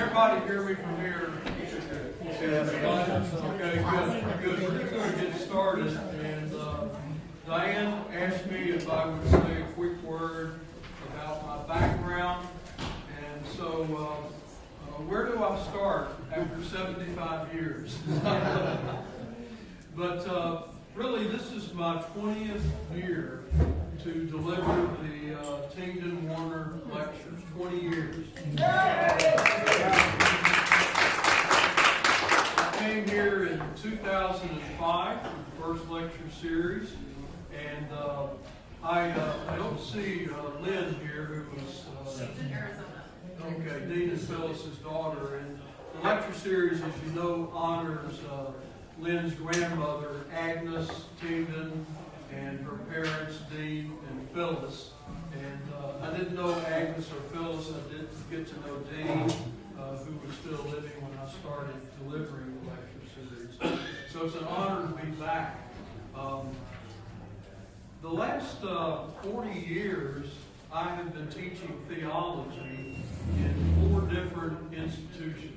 everybody hear me from here? Okay, good. We're just going to get started. And Diane asked me if I would say a quick word about my background. And so, where do I start after 75 years? But really, this is my 20th year to deliver the Tengdin-Werner lectures. 20 years. I came here in 2005 for the first lecture series, and I don't see Lynn here, who was she's in Arizona. Okay, Dean and Phyllis's daughter, and the lecture series, as you know, honors Lynn's grandmother, Agnes Tengdin, and her parents, Dean and Phyllis. And I didn't know Agnes or Phyllis. I did get to know Dean, who was still living when I started delivering the lecture series. So it's an honor to be back. The last 40 years, I have been teaching theology in 4 different institutions.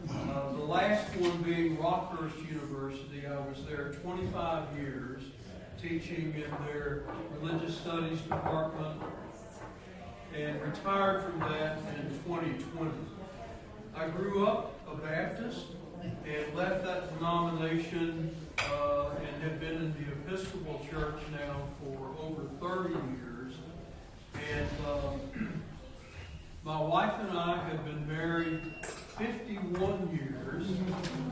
The last one being Rockhurst University. I was there 25 years teaching in their religious studies department and retired from that in 2020. I grew up a Baptist and left that denomination and have been in the Episcopal Church now for over 30 years. And my wife and I have been married 51 years.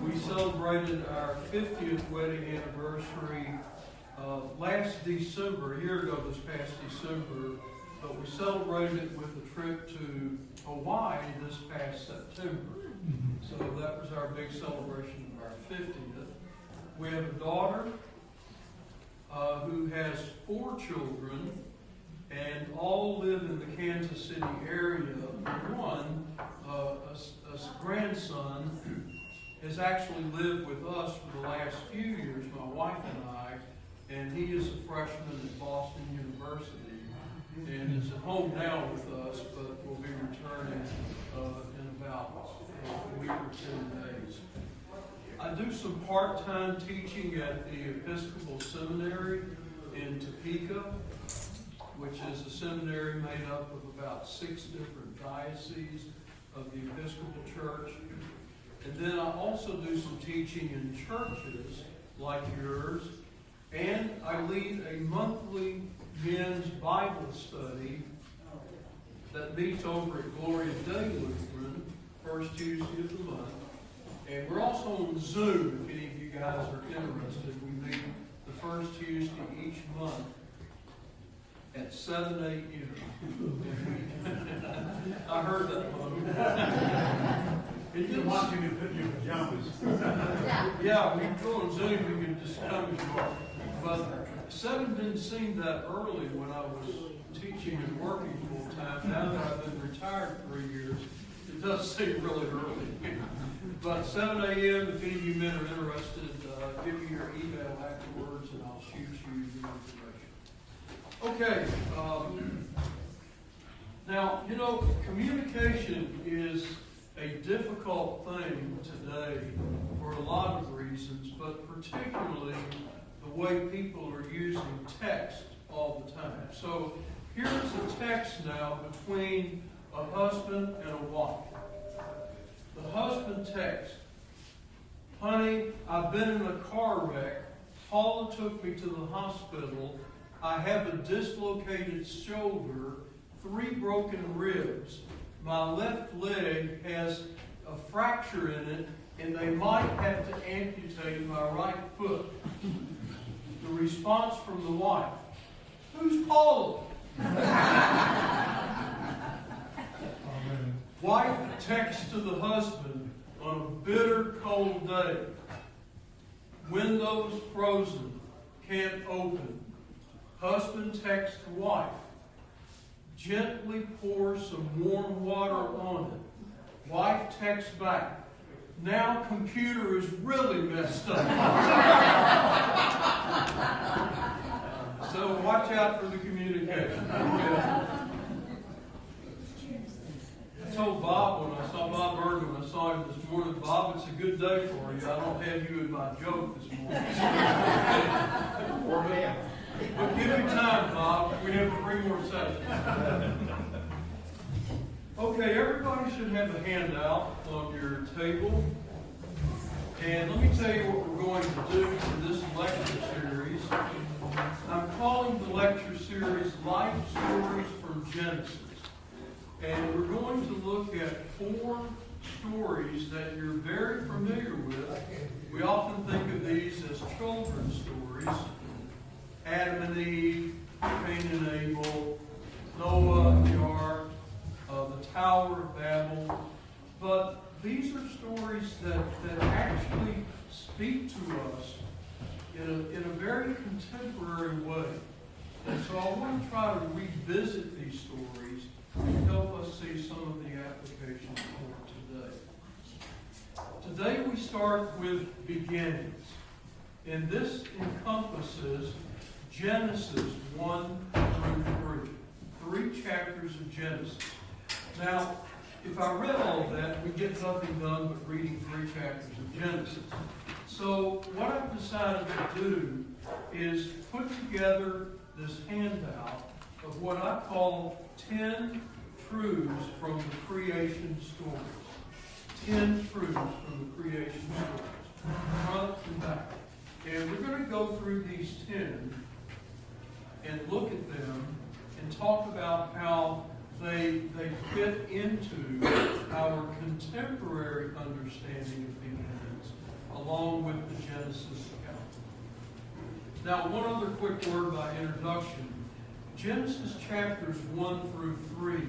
We celebrated our 50th wedding anniversary last December, a year ago this past December, but we celebrated it with a trip to Hawaii this past September. So that was our big celebration of our 50th. We have a daughter who has 4 children, and all live in the Kansas City area. One, a grandson, has actually lived with us for the last few years, my wife and I, and he is a freshman at Boston University, and is at home now with us, but will be returning in about a week or 10 days. I do some part-time teaching at the Episcopal Seminary in Topeka, which is a seminary made up of about 6 different dioceses of the Episcopal Church. And then I also do some teaching in churches like yours, and I lead a monthly men's Bible study that meets over at Gloria Day Lutheran, first Tuesday of the month. And we're also on Zoom, if any of you guys are interested. We meet the first Tuesday each month at 7 a.m. I heard that one. He didn't want you to put your pajamas. Yeah, we go on Zoom, we can just come as you are. But 7 didn't seem that early when I was teaching and working full time. Now that I've been retired 3 years, it does seem really early. But 7 a.m., if any of you men are interested, give me your email afterwards and I'll shoot you the information. Okay. Now, you know, communication is a difficult thing today for a lot of reasons, but particularly the way people are using text all the time. So here's a text now between a husband and a wife. The husband texts, "Honey, I've been in a car wreck. Paula took me to the hospital. I have a dislocated shoulder, 3 broken ribs. My left leg has a fracture in it, and they might have to amputate my right foot." The response from the wife, "Who's Paula?" Wife texts to the husband on a bitter cold day. "Windows frozen, can't open." Husband texts the wife, "Gently pour some warm water on it." Wife texts back, "Now computer is really messed up." So watch out for the communication. I told Bob when I saw Bob Bergen started this morning. Bob, it's a good day for you. I don't have you in my joke this morning. But give me time, Bob. We have 3 more sessions. Okay, everybody should have a handout on your table. And let me tell you what we're going to do for this lecture series. I'm calling the lecture series Life Stories from Genesis. And we're going to look at 4 stories that you're very familiar with. We often think of these as children's stories. Adam and Eve, Cain and Abel, Noah, the ark, the Tower of Babel. But these are stories that actually speak to us in a very contemporary way. And so I want to try to revisit these stories and help us see some of the applications for today. Today we start with beginnings. And this encompasses Genesis 1 through 3. 3 chapters of Genesis. Now, if I read all of that, we get nothing done but reading 3 chapters of Genesis. So what I've decided to do is put together this handout of what I call 10 truths from the creation stories. 10 truths from the creation stories, front and back. And we're going to go through these 10 and look at them and talk about how they fit into our contemporary understanding of beginnings, along with the Genesis account. Now, one other quick word by introduction. Genesis chapters 1 through 3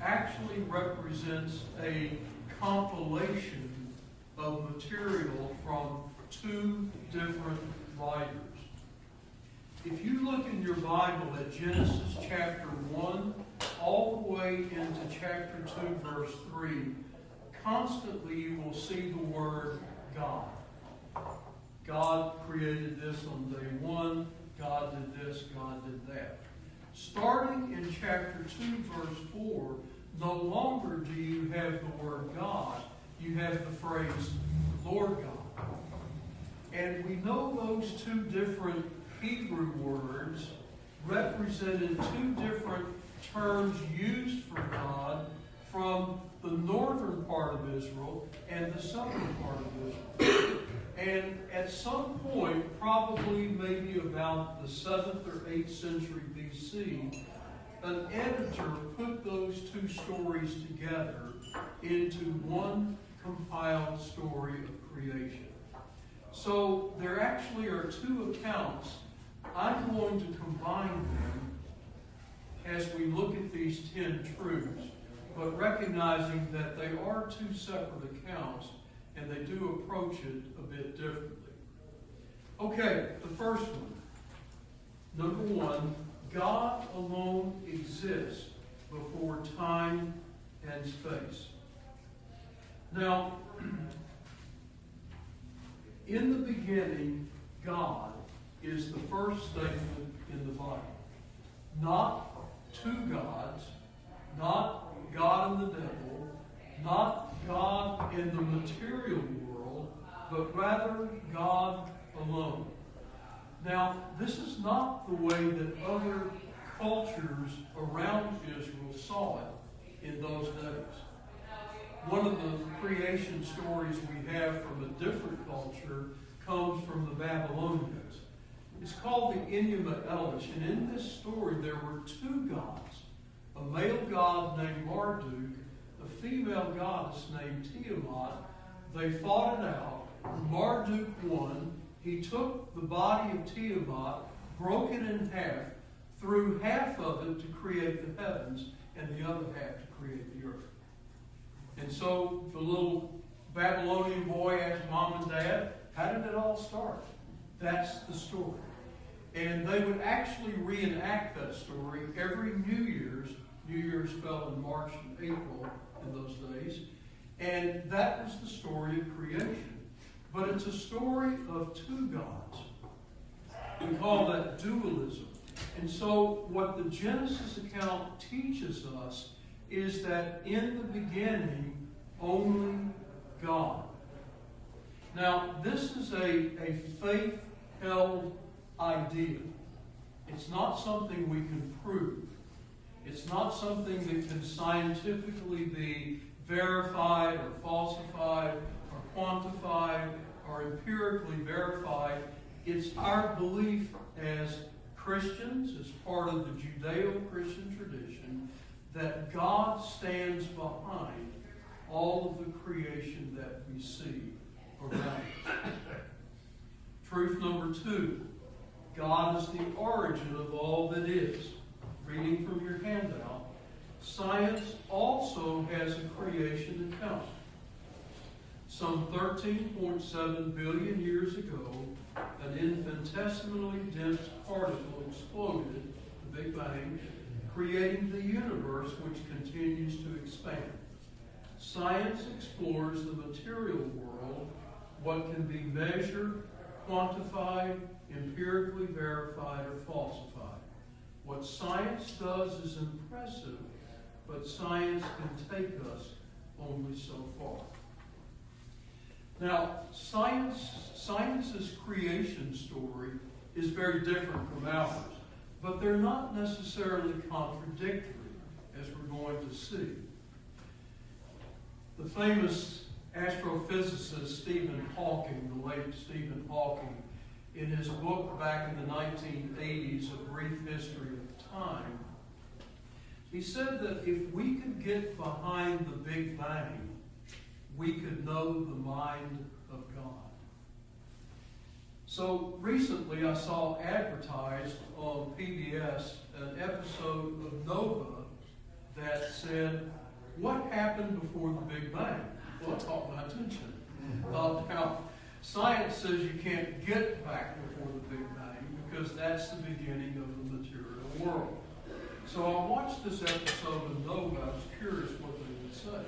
actually represents a compilation of material from 2 different writers. If you look in your Bible at Genesis chapter 1 all the way into chapter 2 verse 3, constantly you will see the word God. God created this on day 1. God did this. God did that. Starting in chapter 2 verse 4, no longer do you have the word God. You have the phrase Lord God. And we know those 2 different Hebrew words represented 2 different terms used for God from the northern part of Israel and the southern part of Israel. And at some point, probably maybe about the 7th or 8th century BC, an editor put those 2 stories together into one compiled story of creation. So there actually are 2 accounts. I'm going to combine them as we look at these 10 truths, but recognizing that they are 2 separate accounts and they do approach it a bit differently. Okay, the first one. Number 1, God alone exists before time and space. Now, in the beginning, God is the first statement in the Bible. Not 2 gods, not God and the devil, not God in the material world, but rather God alone. Now, this is not the way that other cultures around Israel saw it in those days. One of the creation stories we have from a different culture comes from the Babylonians. It's called the Enuma Elish, and in this story there were 2 gods, a male god named Marduk, a female goddess named Tiamat. They fought it out. Marduk won. He took the body of Tiamat, broke it in half, threw half of it to create the heavens, and the other half to create the earth. And so the little Babylonian boy asked Mom and Dad, how did it all start? That's the story. And they would actually reenact that story every New Year's. New Year's fell in March and April in those days. And that was the story of creation. But it's a story of 2 gods. We call that dualism. And so what the Genesis account teaches us is that in the beginning, only God. Now, this is a faith-held idea. It's not something we can prove. It's not something that can scientifically be verified or falsified or quantified or empirically verified. It's our belief as Christians, as part of the Judeo-Christian tradition, that God stands behind all of the creation that we see around us. Truth number 2, God is the origin of all that is. Reading from your handout, science also has a creation account. Some 13.7 billion years ago, an infinitesimally dense particle exploded, the Big Bang, creating the universe which continues to expand. Science explores the material world, what can be measured, quantified, empirically verified, or falsified. What science does is impressive, but science can take us only so far. Now, science's creation story is very different from ours, but they're not necessarily contradictory, as we're going to see. The famous astrophysicist Stephen Hawking, the late Stephen Hawking, in his book back in the 1980s, A Brief History of Time, he said that if we could get behind the Big Bang, we could know the mind of God. So recently I saw advertised on PBS an episode of Nova that said, "What happened before the Big Bang?" Well, it caught my attention. Now, science says you can't get back before the Big Bang because that's the beginning of the material world. So I watched this episode of Nova. I was curious what they would say.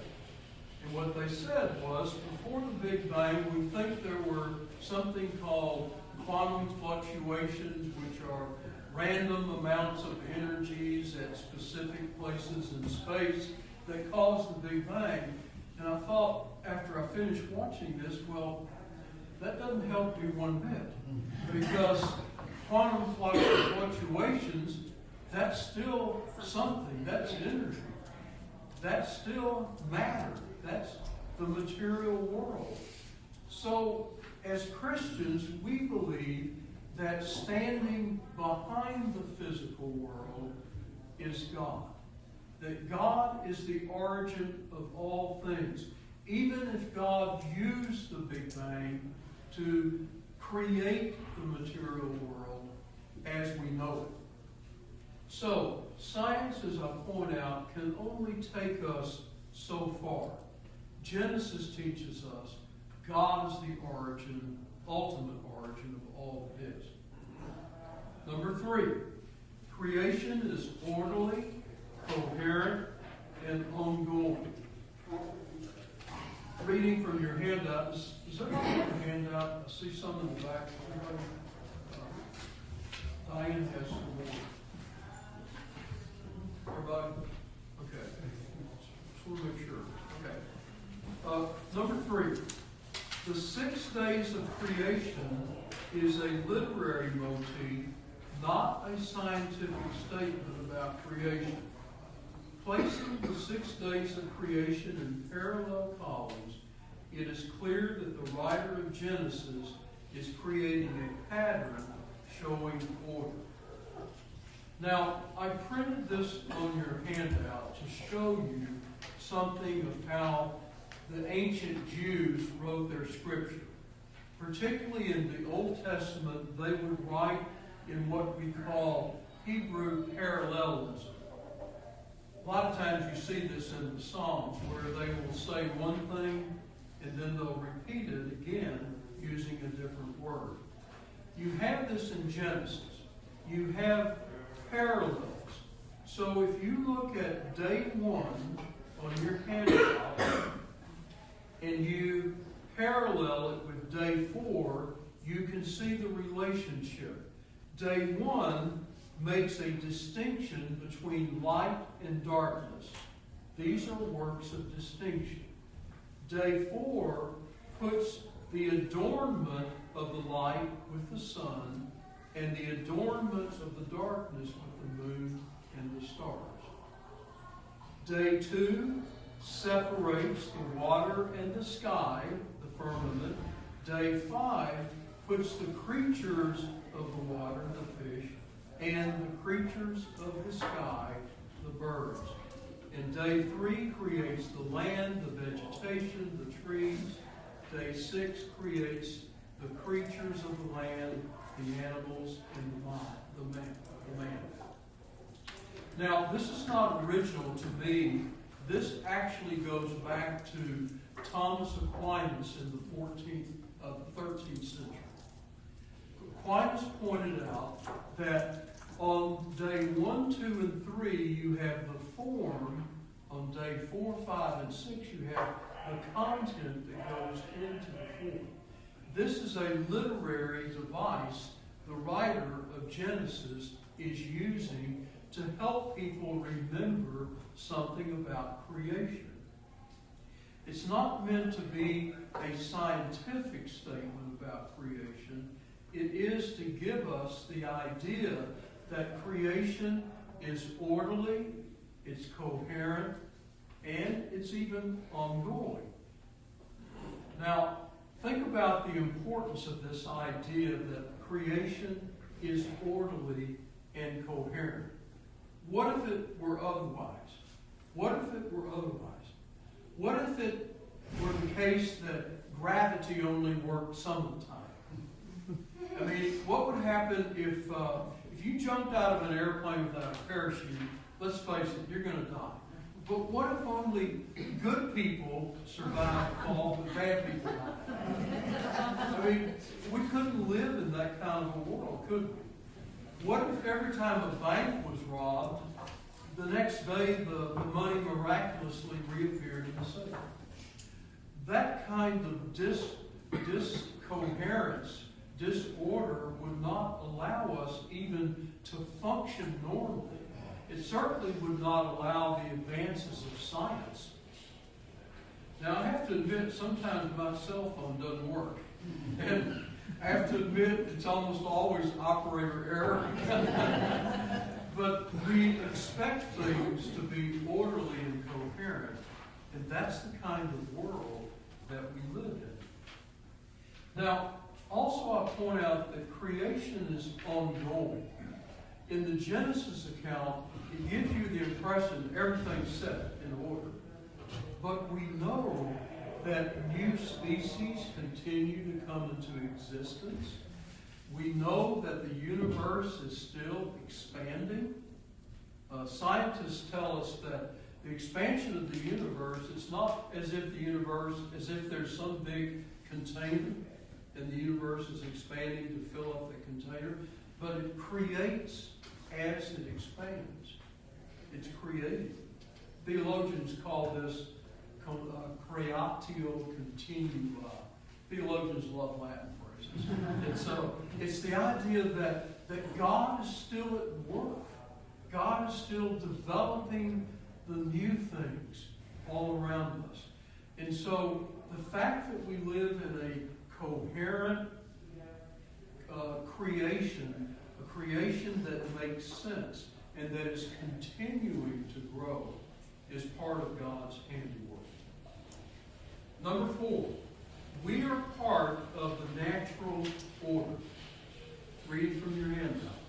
And what they said was, before the Big Bang, we think there were something called quantum fluctuations, which are random amounts of energies at specific places in space that cause the Big Bang. And I thought, after I finished watching this, well, that doesn't help me one bit. Because quantum fluctuations, that's still something. That's energy. That's still matter. That's the material world. So, as Christians, we believe that standing behind the physical world is God. That God is the origin of all things. Even if God used the Big Bang to create the material world as we know it. So, science, as I point out, can only take us so far. Genesis teaches us God is the origin, ultimate origin of all that is. Number 3, creation is orderly, coherent, and ongoing. Reading from your handout, does everyone have a handout? I see some in the back. Diane has some more. Everybody? Okay. Just want to make sure. Okay. Number 3. The 6 days of creation is a literary motif, not a scientific statement about creation. Placing the 6 days of creation in parallel columns, it is clear that the writer of Genesis is creating a pattern showing order. Now, I printed this on your handout to show you something of how the ancient Jews wrote their scripture. Particularly in the Old Testament, they would write in what we call Hebrew parallelism. A lot of times you see this in the Psalms where they will say one thing and then they'll repeat it again using a different word. You have this in Genesis. You have parallels. So if you look at day 1 on your handout and you parallel it with day 4, you can see the relationship. Day 1 makes a distinction between light and darkness. These are works of distinction. Day 4 puts the adornment of the light with the sun and the adornment of the darkness with the moon and the stars. Day 2 separates the water and the sky, the firmament. Day 5 puts the creatures of the water, the fish, and the creatures of the sky, the birds. And day 3 creates the land, the vegetation, the trees. Day 6 creates the creatures of the land, the animals, and the man. Now, this is not original to me. This actually goes back to Thomas Aquinas in the 13th century. Aquinas pointed out that on day 1, 2, and 3, you have the form. On day 4, 5, and 6, you have the content that goes into the form. This is a literary device the writer of Genesis is using to help people remember something about creation. It's not meant to be a scientific statement about creation. It is to give us the idea that creation is orderly, it's coherent, and it's even ongoing. Now, think about the importance of this idea that creation is orderly and coherent. What if it were otherwise? What if it were otherwise? What if it were the case that gravity only worked some of the time? I mean, what would happen if you jumped out of an airplane without a parachute? Let's face it, you're going to die. But what if only good people survive the fall, but bad people die? I mean, we couldn't live in that kind of a world, could we? What if every time a bank was robbed, the next day the money miraculously reappeared in the safe? That kind of discoherence, disorder would not allow us even to function normally. It certainly would not allow the advances of science. Now, I have to admit, sometimes my cell phone doesn't work. And I have to admit, it's almost always operator error. But we expect things to be orderly and coherent. And that's the kind of world that we live in. Now, also I point out that creation is ongoing. In the Genesis account, it gives you the impression everything's set in order. But we know that new species continue to come into existence. We know that the universe is still expanding. Scientists tell us that the expansion of the universe, it's not as if there's some big container and the universe is expanding to fill up the container, but it creates as it expands. It's created. Theologians call this creatio continua. Theologians love Latin phrases. And so it's the idea that God is still at work. God is still developing the new things all around us. And so the fact that we live in a coherent creation, a creation that makes sense and that is continuing to grow, is part of God's handiwork. Number 4, we are part of the natural order. Read from your handout.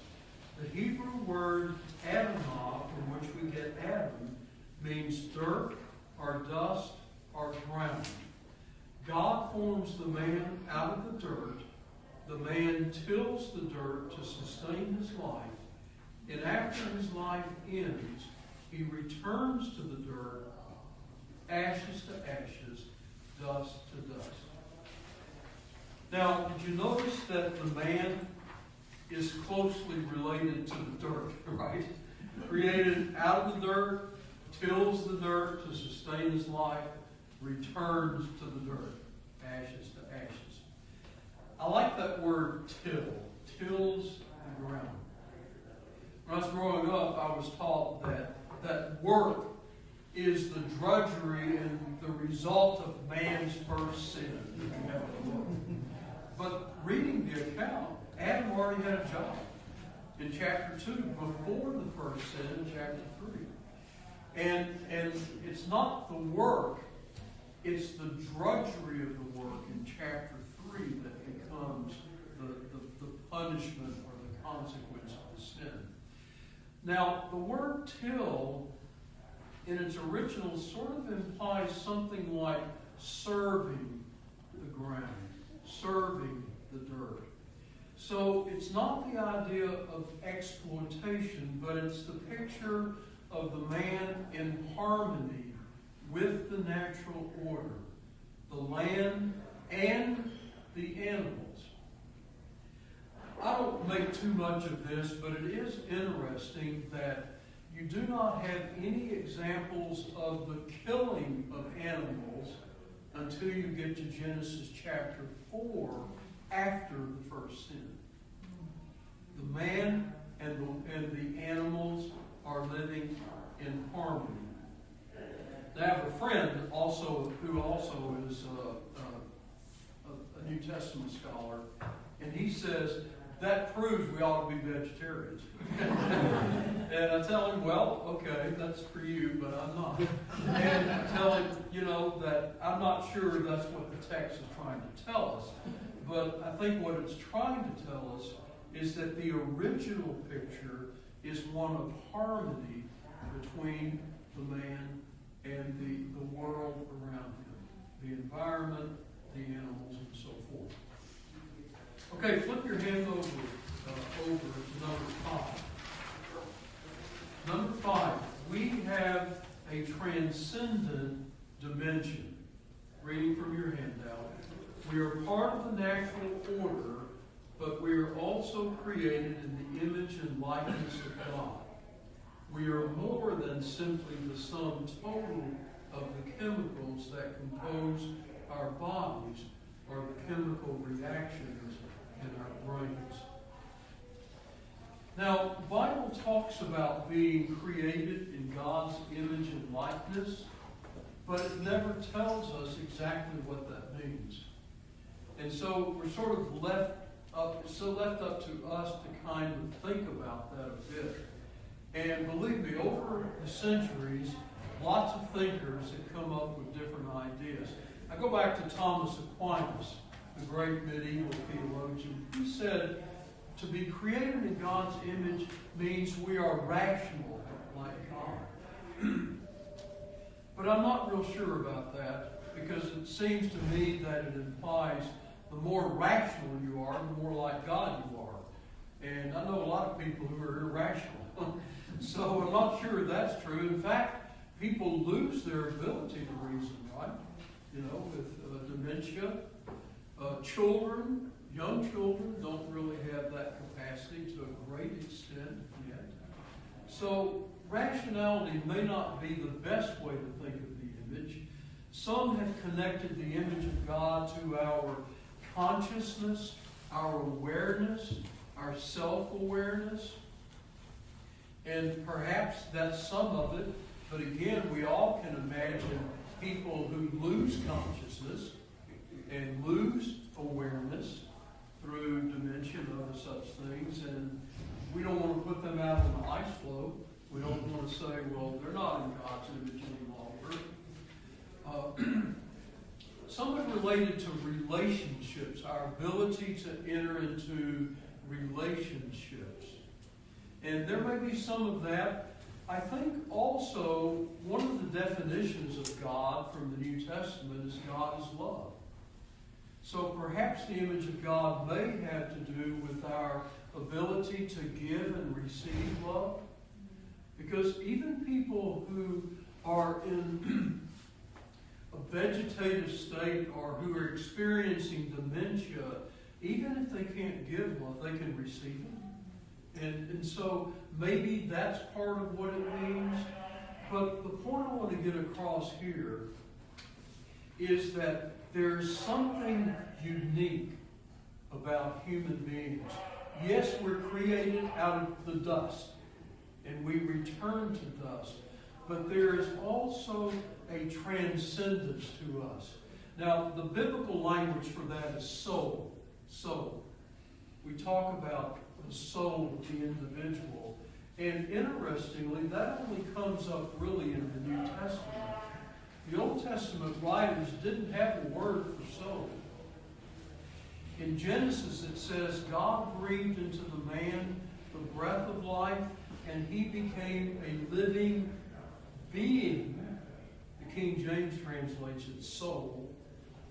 The Hebrew word Adamah, from which we get Adam, means dirt or dust or ground. God forms the man out of the dirt. The man tills the dirt to sustain his life. And after his life ends, he returns to the dirt, ashes to ashes, dust to dust. Now, did you notice that the man is closely related to the dirt, right? Created out of the dirt, tills the dirt to sustain his life, returns to the dirt, ashes to ashes. I like that word till, tills the ground. When I was growing up, I was taught that work is the drudgery and the result of man's first sin. If you have to look. But reading the account, Adam already had a job in chapter 2 before the first sin in chapter 3. And it's not the work, it's the drudgery of the work in chapter 3 that becomes the punishment or the consequence of the sin. Now, the word till in its original sort of implies something like serving the ground, serving the dirt. So it's not the idea of exploitation, but it's the picture of the man in harmony with the natural order, the land and the animals. I don't make too much of this, but it is interesting that you do not have any examples of the killing of animals until you get to Genesis chapter 4 after the first sin. The man and the animals are living in harmony. I have a friend who also is a New Testament scholar, and he says that proves we ought to be vegetarians. And I tell him, well, okay, that's for you, but I'm not. And I tell him, that I'm not sure that's what the text is trying to tell us. But I think what it's trying to tell us is that the original picture is one of harmony between the man and the world around him, the environment, the animals, and so forth. Okay, flip your hand over to number 5. Number 5, we have a transcendent dimension. Reading from your handout. We are part of the natural order, but we are also created in the image and likeness of God. We are more than simply the sum total of the chemicals that compose our bodies or the chemical reactions in our brains. Now, the Bible talks about being created in God's image and likeness, but it never tells us exactly what that means. And so we're sort of left up to us to kind of think about that a bit. And believe me, over the centuries, lots of thinkers have come up with different ideas. I go back to Thomas Aquinas, the great medieval theologian. He said, to be created in God's image means we are rational like God. But I'm not real sure about that, because it seems to me that it implies the more rational you are, the more like God you are. And I know a lot of people who are irrational. So I'm not sure that's true. In fact, people lose their ability to reason, right? With dementia. Young children don't really have that capacity to a great extent yet. So rationality may not be the best way to think of the image. Some have connected the image of God to our consciousness, our awareness, our self-awareness. And perhaps that's some of it. But again, we all can imagine people who lose consciousness and lose awareness through dementia and other such things. And we don't want to put them out on the ice floe. We don't want to say, well, they're not in God's image any longer. Some are related to relationships, our ability to enter into relationships. And there may be some of that. I think also one of the definitions of God from the New Testament is God is love. So perhaps the image of God may have to do with our ability to give and receive love. Because even people who are in a vegetative state or who are experiencing dementia, even if they can't give love, they can receive it. And so maybe that's part of what it means. But the point I want to get across here is that there's something unique about human beings. Yes, we're created out of the dust, and we return to dust. but there is also a transcendence to us. Now, the biblical language for that is soul. Soul. We talk about the soul of the individual. And interestingly, that only comes up really in the New Testament. The Old Testament writers didn't have a word for soul. In Genesis it says, God breathed into the man the breath of life, and he became a living being. The King James translates it soul.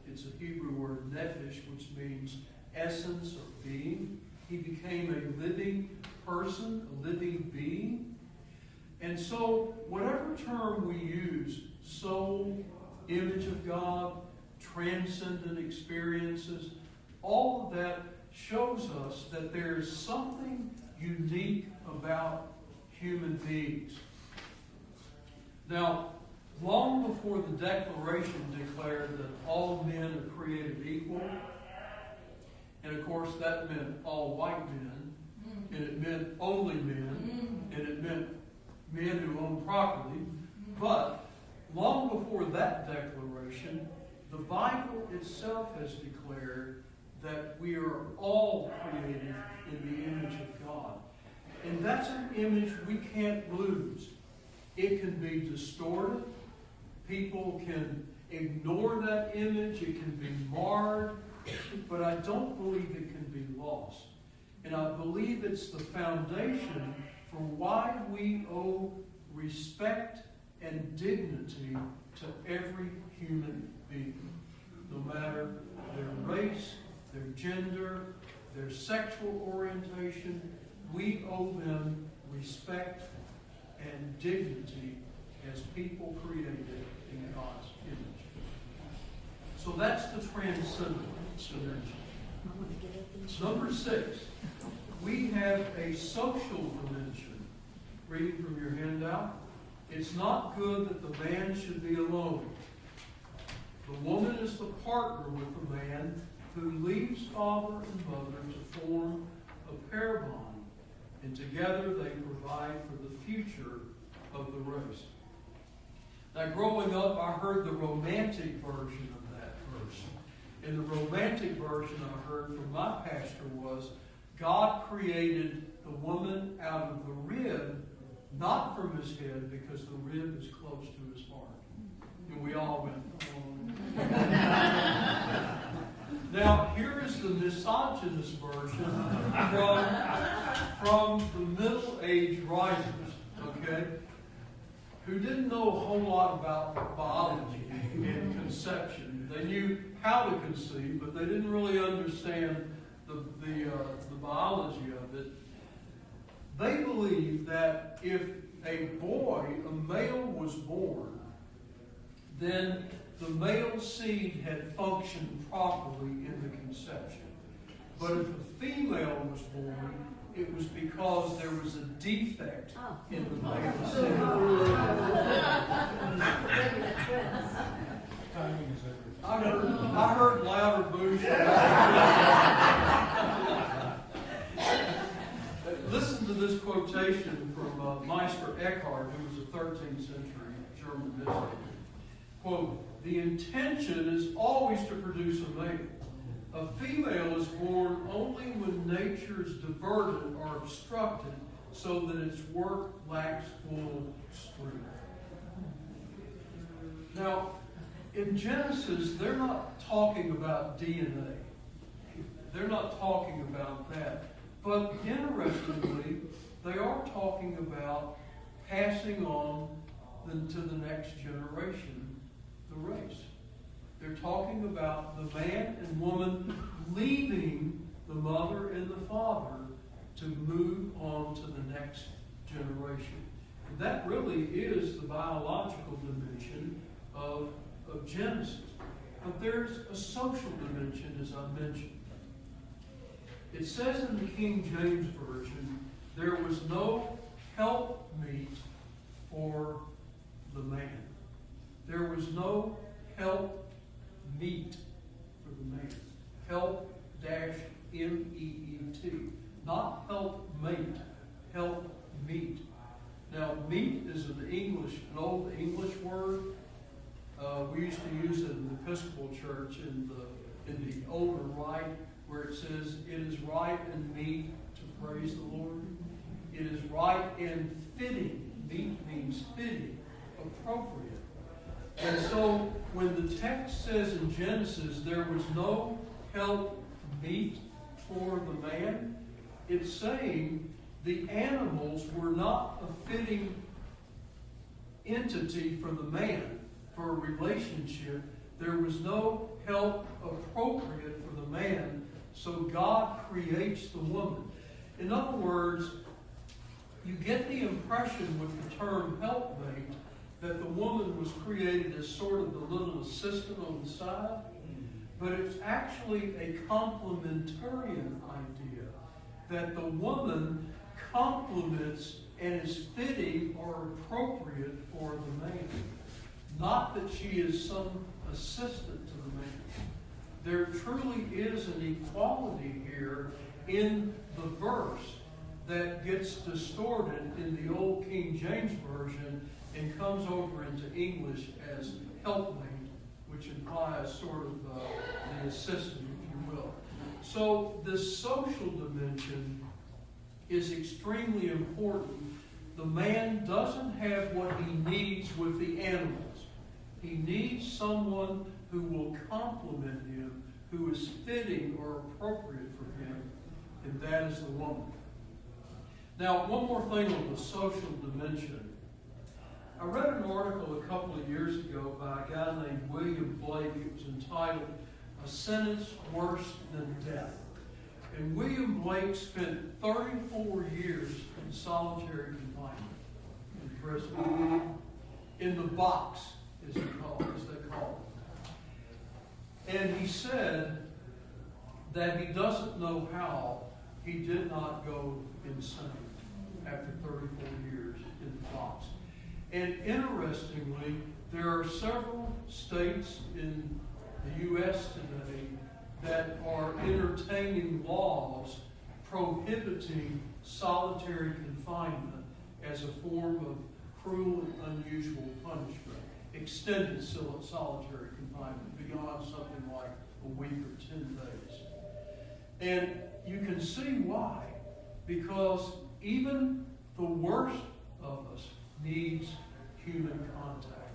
It's a Hebrew word, nephesh, which means essence or being. He became a living person, a living being. And so, whatever term we use, soul, image of God, transcendent experiences, all of that shows us that there is something unique about human beings. Now, long before the Declaration declared that all men are created equal, and of course that meant all white men, and it meant only men, and it meant men who own property, but long before that declaration, the Bible itself has declared that we are all created in the image of God. And that's an image we can't lose. It can be distorted. People can ignore that image. It can be marred. But I don't believe it can be lost. And I believe it's the foundation for why we owe respect and dignity to every human being, no matter their race, their gender, their sexual orientation. We owe them respect and dignity as people created in God's image. So that's the transcendent dimension. Number 6, we have a social dimension. Reading from your handout. It's not good that the man should be alone. The woman is the partner with the man who leaves father and mother to form a pair bond, and together they provide for the future of the race. Now, growing up, I heard the romantic version of that verse. And the romantic version I heard from my pastor was, God created the woman out of the rib, not from his head, because the rib is close to his heart. And we all went, oh. Now, here is the misogynist version from the middle-aged writers, okay, who didn't know a whole lot about biology and conception. They knew how to conceive, but they didn't really understand the biology of it. They believed that if a boy, a male, was born, then the male seed had functioned properly in the conception. But if a female was born, it was because there was a defect in the male seed. I heard louder boos. Listen to this quotation from Meister Eckhart, who was a 13th century German mystic. Quote, "The intention is always to produce a male. A female is born only when nature is diverted or obstructed so that its work lacks full strength." Now, in Genesis, they're not talking about DNA. They're not talking about that. But interestingly, they are talking about passing on to the next generation the race. They're talking about the man and woman leaving the mother and the father to move on to the next generation. And that really is the biological dimension of Genesis. But there's a social dimension, as I mentioned. It says in the King James Version, there was no helpmeet for the man. There was no help meet for the man. Help-meet. Not help mate. Help meet. Now, meet is an old church in the older rite, where it says, "It is right and meet to praise the Lord." It is right and fitting. Meet means fitting, appropriate. And so when the text says in Genesis there was no help meet for the man, it's saying the animals were not a fitting entity for the man, for a relationship. There was no help appropriate for the man, so God creates the woman. In other words, you get the impression with the term helpmate that the woman was created as sort of the little assistant on the side, but it's actually a complementarian idea, that the woman complements and is fitting or appropriate for the man. Not that she is some assistant to the man. There truly is an equality here in the verse that gets distorted in the old King James Version and comes over into English as helpmate, which implies sort of the assistant, if you will. So this social dimension is extremely important. The man doesn't have what he needs with the animals. He needs someone who will complement him, who is fitting or appropriate for him, and that is the woman. Now, one more thing on the social dimension. I read an article a couple of years ago by a guy named William Blake. It was entitled, "A Sentence Worse Than Death." And William Blake spent 34 years in solitary confinement in prison, in the box, as they call it. And he said that he doesn't know how he did not go insane after 34 years in the box. And interestingly, there are several states in the U.S. today that are entertaining laws prohibiting solitary confinement as a form of cruel and unusual punishment, extended solitary confinement beyond something like a week or 10 days. And you can see why, because even the worst of us needs human contact.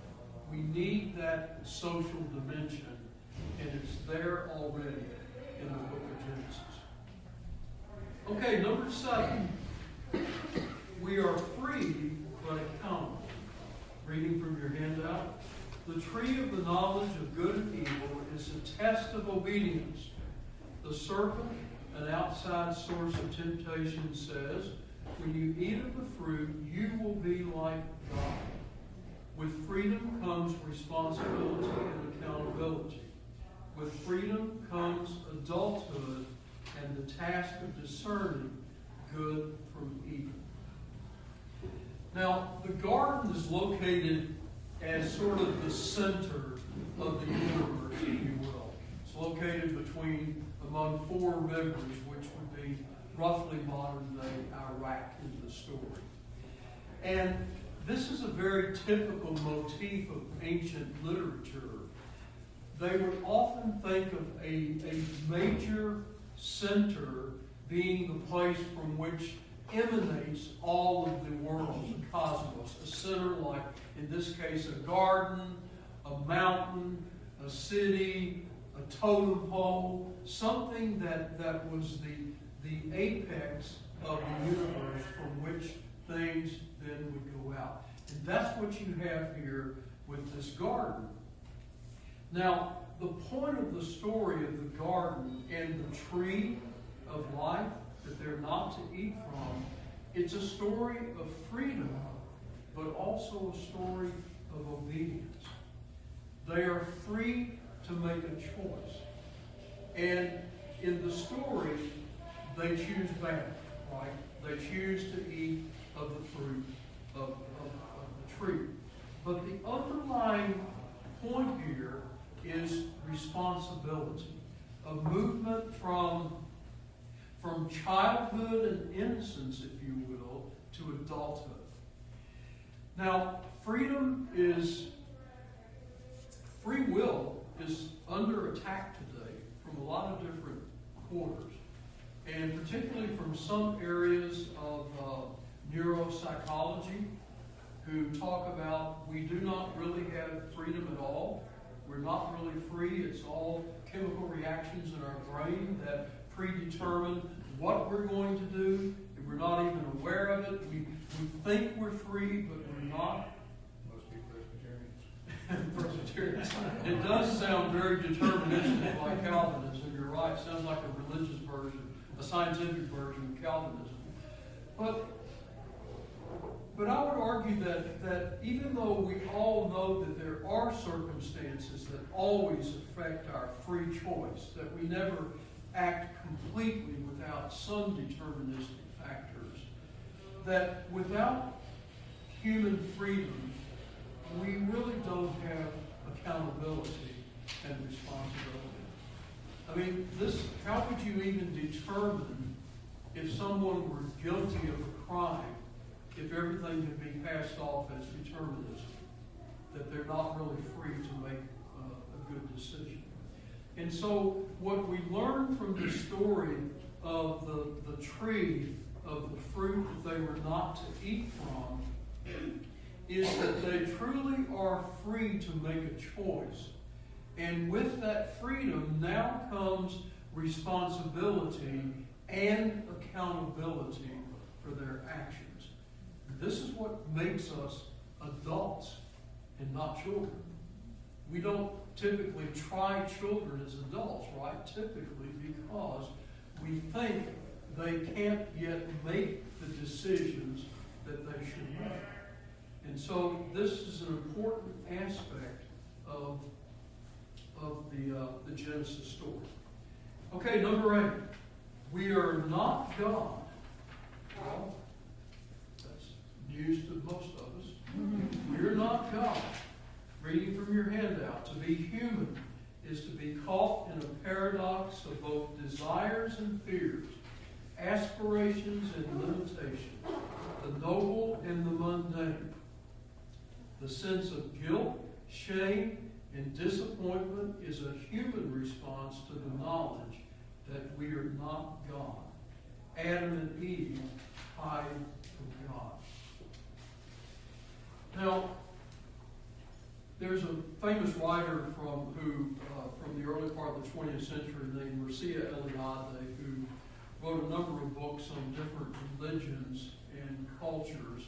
We need that social dimension, and it's there already in the book of Genesis. Okay, number 7. We are free but accountable. Reading from your handout. The tree of the knowledge of good and evil is a test of obedience. The serpent, an outside source of temptation, says, when you eat of the fruit, you will be like God. With freedom comes responsibility and accountability. With freedom comes adulthood and the task of discerning good from evil. Now, the garden is located as sort of the center of the universe, if you will. It's located among 4 rivers, which would be roughly modern-day Iraq in the story. And this is a very typical motif of ancient literature. They would often think of a major center being the place from which emanates all of the world, the cosmos. A center like, in this case, a garden, a mountain, a city, a totem pole, something that was the apex of the universe from which things then would go out. And that's what you have here with this garden. Now, the point of the story of the garden and the tree of life that they're not to eat from, it's a story of freedom, but also a story of obedience. They are free to make a choice. And in the story, they choose bad, right? They choose to eat of the fruit of the tree. But the underlying point here is responsibility, a movement from childhood and innocence, if you will, to adulthood. Now, free will is under attack today from a lot of different quarters, and particularly from some areas of neuropsychology, who talk about we do not really have freedom at all. We're not really free. It's all chemical reactions in our brain that predetermine what we're going to do, and we're not even aware of it. We think we're free, but we're not. Must be Presbyterians. Presbyterians. It does sound very deterministic, like Calvinism. You're right. It sounds like a religious version, a scientific version of Calvinism. But I would argue that even though we all know that there are circumstances that always affect our free choice, that we never act completely without some deterministic factors, that without human freedom, we really don't have accountability and responsibility. I mean, how would you even determine if someone were guilty of a crime if everything can be passed off as determinism, that they're not really free to make a good decision? And so what we learn from the story of the tree, of the fruit that they were not to eat from, is that they truly are free to make a choice. And with that freedom now comes responsibility and accountability for their actions. This is what makes us adults and not children. We don't typically try children as adults, right? Typically because we think they can't yet make the decisions that they should make. And so this is an important aspect of the Genesis story. Okay, number 8. We are not God. Well, that's news to most of us. We're not God. Reading from your handout, to be human is to be caught in a paradox of both desires and fears, aspirations and limitations, the noble and the mundane. The sense of guilt, shame, and disappointment is a human response to the knowledge that we are not God. Adam and Eve hide from God. Now, there's a famous writer from the early part of the 20th century named Mircea Eliade, who wrote a number of books on different religions and cultures.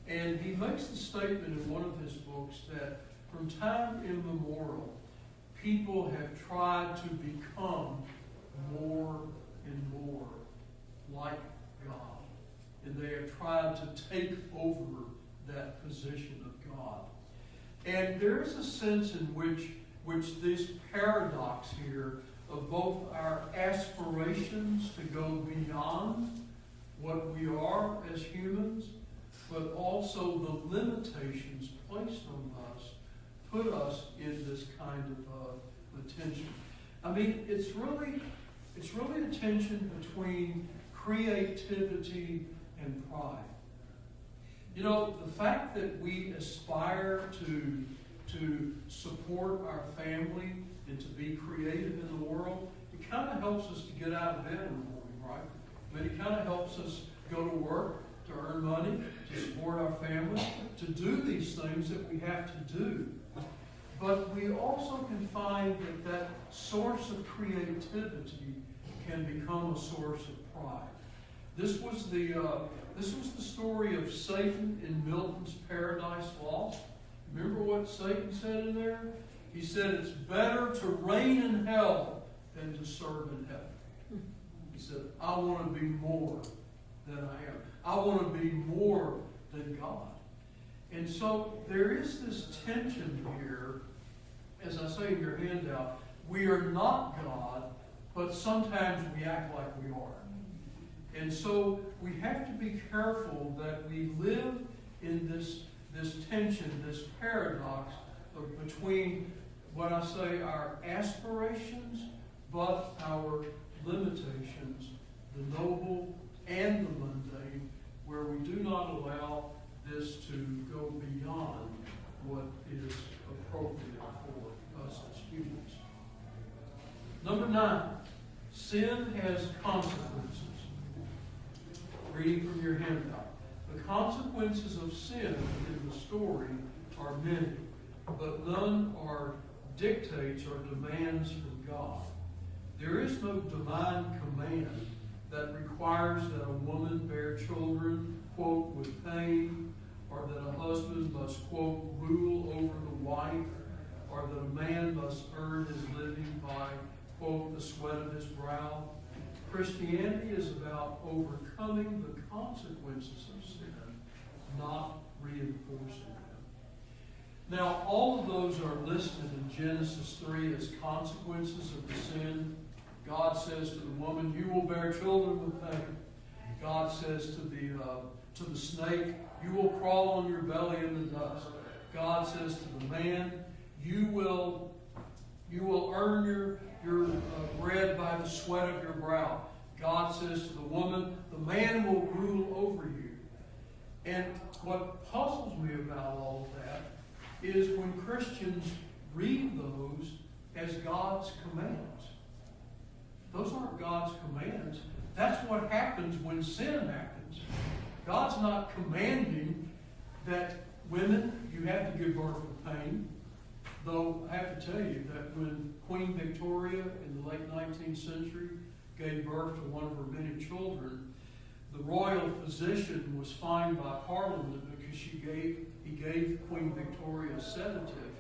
And he makes the statement in one of his books that from time immemorial, people have tried to become more and more like God. And they have tried to take over that position of God. And there is a sense in which this paradox here of both our aspirations to go beyond what we are as humans, but also the limitations placed on us, put us in this kind of tension. I mean, it's really a tension between creativity and pride. You know, the fact that we aspire to support our family and to be creative in the world, it kind of helps us to get out of bed in the morning, right? I mean, it kind of helps us go to work, to earn money, to support our family, to do these things that we have to do. But we also can find that source of creativity can become a source of pride. This was the story of Satan in Milton's Paradise Lost. Remember what Satan said in there? He said, it's better to reign in hell than to serve in heaven. He said, I want to be more than I am. I want to be more than God. And so there is this tension here, as I say in your handout, we are not God, but sometimes we act like we are. And so we have to be careful that we live in this tension, this paradox between what I say our aspirations, but our limitations, the noble and the mundane, where we do not allow this to go beyond what is appropriate for us as humans. Number 9, sin has consequences. Reading from your handout. The consequences of sin in the story are many, but none are dictates or demands from God. There is no divine command that requires that a woman bear children, quote, with pain, or that a husband must, quote, rule over the wife, or that a man must earn his living by, quote, the sweat of his brow. Christianity is about overcoming the consequences of sin, not reinforcing them. Now, all of those are listed in Genesis 3 as consequences of the sin. God says to the woman, you will bear children with pain. God says to the snake, you will crawl on your belly in the dust. God says to the man, you will earn your bread by the sweat of your brow. God says to the woman, the man will rule over you. And what puzzles me about all of that is when Christians read those as God's commands. Those aren't God's commands. That's what happens when sin happens. God's not commanding that women, you have to give birth with pain. Though I have to tell you that when Queen Victoria in the late 19th century gave birth to one of her many children, the royal physician was fined by Parliament because he gave Queen Victoria a sedative,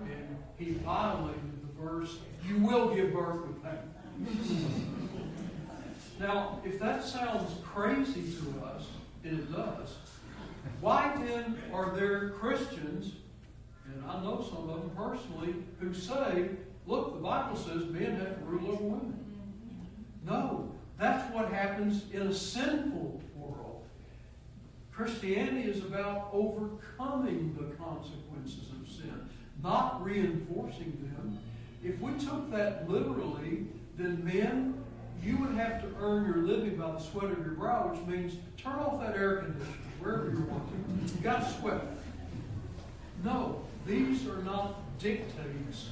and he violated the verse, you will give birth with pain. Now, if that sounds crazy to us, and it does, why then are there Christians, and I know some of them personally, who say, look, the Bible says men have to rule over women. No, that's what happens in a sinful world. Christianity is about overcoming the consequences of sin, not reinforcing them. If we took that literally, then men, you would have to earn your living by the sweat of your brow, which means turn off that air conditioner wherever you're working. You got to sweat. No, these are not dictates.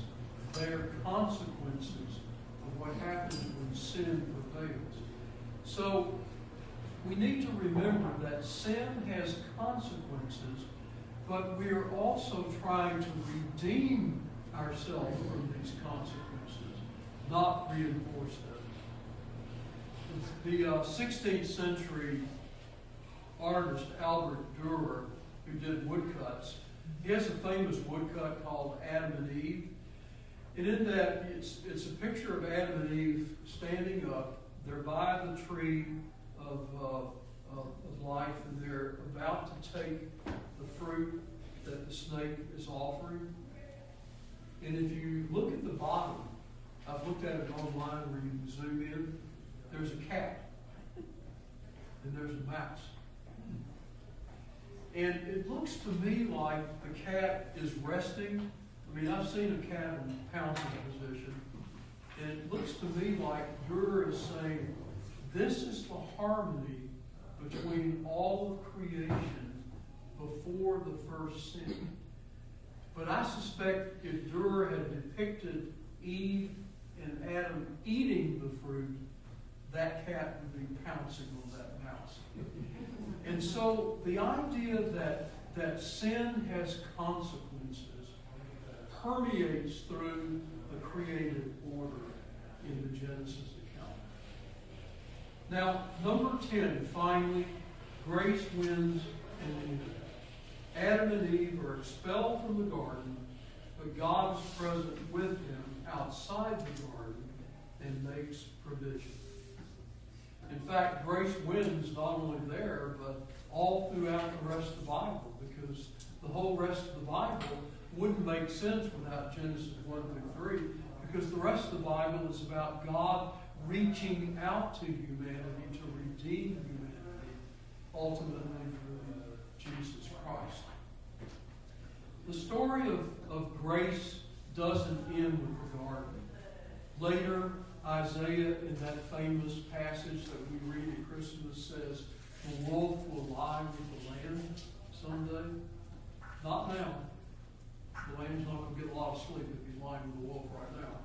They are consequences of what happens when sin prevails. So we need to remember that sin has consequences, but we are also trying to redeem ourselves from these consequences, not reinforce them. The 16th century artist Albert Dürer, who did woodcuts, he has a famous woodcut called Adam and Eve. And in that, it's a picture of Adam and Eve standing up. They're by the tree of life, and they're about to take the fruit that the snake is offering. And if you look at the bottom, I've looked at it online where you can zoom in, there's a cat, and there's a mouse. And it looks to me like the cat is resting. I mean, I've seen a cat in pouncing position, and it looks to me like Dürer is saying, this is the harmony between all of creation before the first sin. But I suspect if Dürer had depicted Eve and Adam eating the fruit, that cat would be pouncing on that mouse. And so the idea that sin has consequences permeates through the created order in the Genesis account. Now, number 10, finally, grace wins in the end. Adam and Eve are expelled from the garden, but God is present with them outside the garden and makes provision. In fact, grace wins not only there, but all throughout the rest of the Bible, because the whole rest of the Bible wouldn't make sense without Genesis 1 through 3, because the rest of the Bible is about God reaching out to humanity to redeem humanity, ultimately through Jesus Christ. The story of grace doesn't end with the garden. Later, Isaiah, in that famous passage that we read at Christmas, says, the wolf will lie with the lamb someday. Not now. The lamb's not going to get a lot of sleep if he's lying with the wolf right now.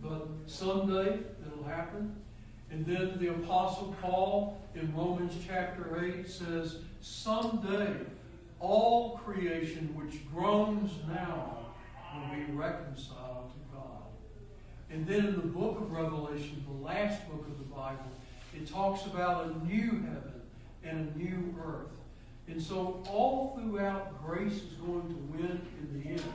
But someday it'll happen. And then the Apostle Paul in Romans chapter 8 says, someday all creation which groans now will be reconciled to God. And then in the book of Revelation, the last book of the Bible, it talks about a new heaven and a new earth. And so all throughout, grace is going to win in the end.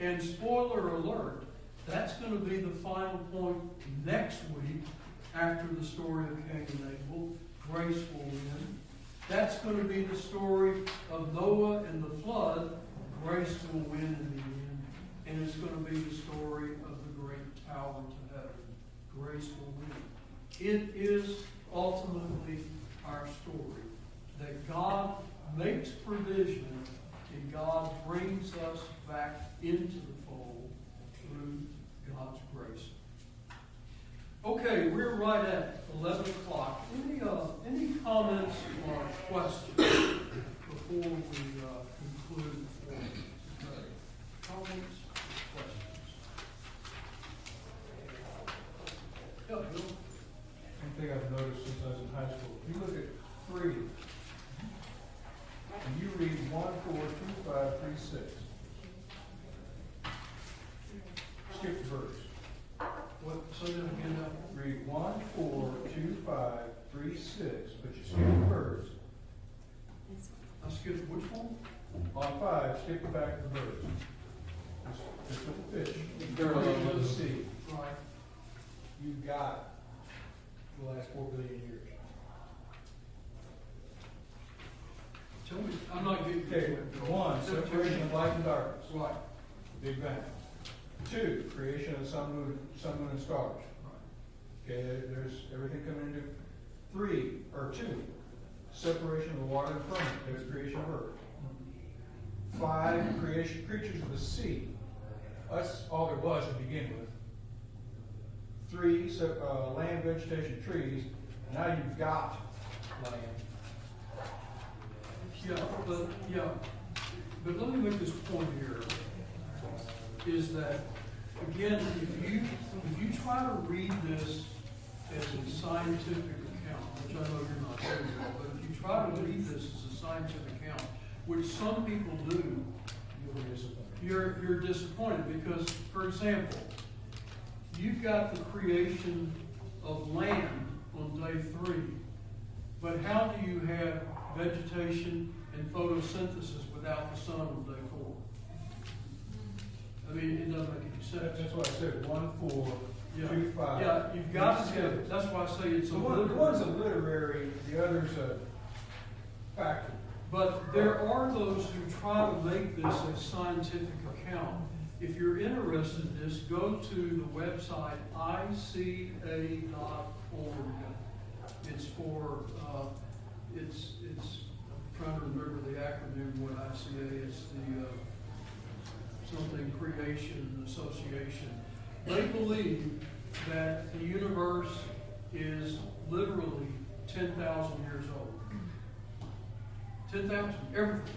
And spoiler alert, that's going to be the final point next week after the story of Cain and Abel. Grace will win. That's going to be the story of Noah and the flood. Grace will win in the end. And it's going to be the story of the great tower to heaven. Grace will win. It is ultimately our story that God makes provision and God brings us back into the fold through God's grace. Okay, we're right at 11 o'clock. Any comments or questions before we conclude for today? Comments or questions? Yeah, Bill? One thing I've noticed since I was in high school, if you look at 3, and you read 1, 4, 2, 5, 3, 6. Skip the verse. What? Say that again now. Read 1, 4, 2, 5, 3, 6, but you skip the verse. I skipped which one? On 5, skip the back of the verse. Just with the fish. Barely Verse of the sea. Right. You've got the last 4 billion years. Tell me, I'm not getting Okay, 1, separation of light and darkness. Right. Big Bang. 2, creation of the sun, moon, and stars. Okay, there's everything coming into 2, separation of the water and firmament. There's creation of earth. 5, creatures of the sea. That's all there was to begin with. 3, land, vegetation, trees. Now you've got land. But let me make this point here, is that, again, if you try to read this as a scientific account, which I know you're not doing, but if you try to read this as a scientific account, which some people do, you're disappointed because, for example, you've got the creation of land on day 3, but how do you have vegetation and photosynthesis without the sun on day 4? I mean, it doesn't make any sense. That's what I said. 1, 4, Yeah. 2, 5. Yeah, you've got to have, that's why I say it's a The one's a literary, the other's a factual. But there are those who try to make this a scientific account. If you're interested in this, go to the website ica.org. It's for, I'm trying to remember the acronym, what ICA is, the something Creation Association. They believe that the universe is literally 10,000 years old. 10,000, everything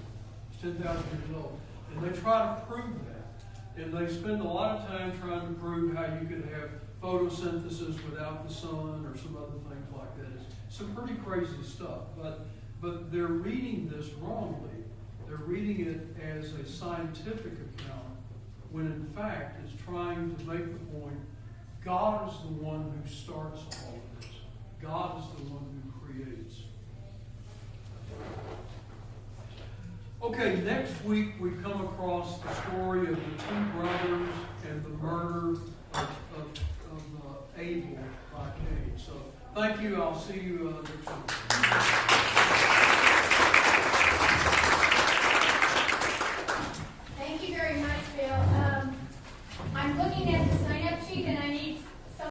is 10,000 years old. And they try to prove that. And they spend a lot of time trying to prove how you could have photosynthesis without the sun or some other things like that. It's some pretty crazy stuff. But they're reading this wrongly. They're reading it as a scientific account, when in fact it's trying to make the point, God is the one who starts all of this. God is the one who creates. Okay, next week we come across the story of the 2 brothers and the murder of Abel by Cain. So thank you. I'll see you next week.